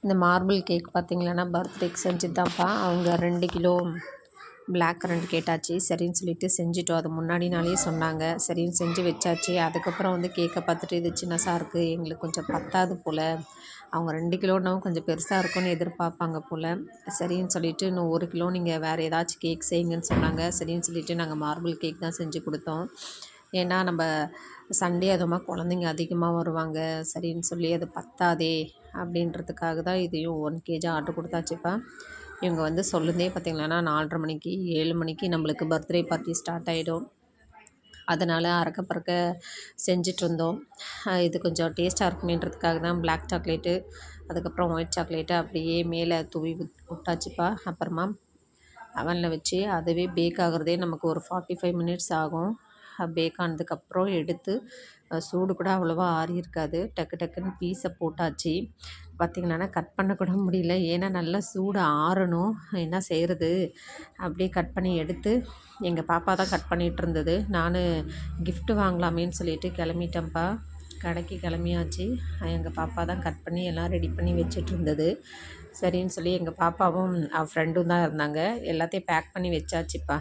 இந்த marble cake பார்த்திங்களன்னா பர்த்டேக்கு செஞ்சதுதான்ப்பா. அவங்க 2 கிலோ பிளாக் கரண்ட் கேட்டாச்சு. சரின்னு சொல்லிட்டு செஞ்சுட்டோம். அது முன்னாடி நாளே சொன்னாங்க. சரின்னு செஞ்சு வச்சாச்சு. அதுக்கப்புறம் வந்து கேக்கை பார்த்துட்டு இது சின்னதாக இருக்குது, எங்களுக்கு கொஞ்சம் பத்தாது போல், அவங்க 2 கிலோனாவும் கொஞ்சம் பெருசாக இருக்கும்னு எதிர்பார்ப்பாங்க போல். சரின்னு சொல்லிட்டு இன்னும் 1 கிலோ நீங்கள் வேறு ஏதாச்சும் கேக் செய்யுங்கன்னு சொன்னாங்க. சரின்னு சொல்லிட்டு நாங்கள் மார்பிள் கேக் தான் செஞ்சு கொடுத்தோம். ஏன்னா நம்ம சண்டே அதுவுமா குழந்தைங்க அதிகமாக வருவாங்க. சரின்னு சொல்லி அது பத்தாதே அப்படின்றதுக்காக தான் இதையும் 1 கேஜி ஆர்டர் கொடுத்தாச்சுப்பா. இவங்க வந்து சொல்லுதே பார்த்திங்களன்னா 4:30 மணிக்கு 7 மணிக்கு நம்மளுக்கு பர்த்டே பார்ட்டி ஸ்டார்ட் ஆகிடும். அதனால் அறக்க பறக்க செஞ்சிட்ருந்தோம். இது கொஞ்சம் டேஸ்ட்டாக இருக்குமேன்றதுக்காக தான் பிளாக் சாக்லேட்டு, அதுக்கப்புறம் ஒயிட் சாக்லேட்டு அப்படியே மேலே தூவி விட்டாச்சுப்பா. அப்புறமா அவனில் வச்சு அதுவே பேக் ஆகுறதே நமக்கு ஒரு 45 மினிட்ஸ் ஆகும். பேக் ஆனதுக்கப்புறம் எடுத்து சூடு கூட அவ்வளோவா ஆறி இருக்காது. டக்கு டக்குன்னு பீஸை போட்டாச்சு. பார்த்திங்கன்னா கட் பண்ண கூட முடியல. ஏன்னா நல்லா சூடு ஆறணும். என்ன செய்கிறது, அப்படியே கட் பண்ணி எடுத்து எங்கள் பாப்பா தான் கட் பண்ணிகிட்டு இருந்தது. நான் கிஃப்ட் வாங்கலாமேன்னு சொல்லிட்டு கிளம்பிட்டேன்ப்பா. கடைக்கு கிளம்பியாச்சு. எங்கள் பாப்பா தான் கட் பண்ணி எல்லாம் ரெடி பண்ணி வச்சிட்டு இருந்தது. சரின்னு சொல்லி எங்கள் பாப்பாவும் அவள் ஃப்ரெண்டும் தான் இருந்தாங்க. எல்லாத்தையும் பேக் பண்ணி வச்சாச்சுப்பா.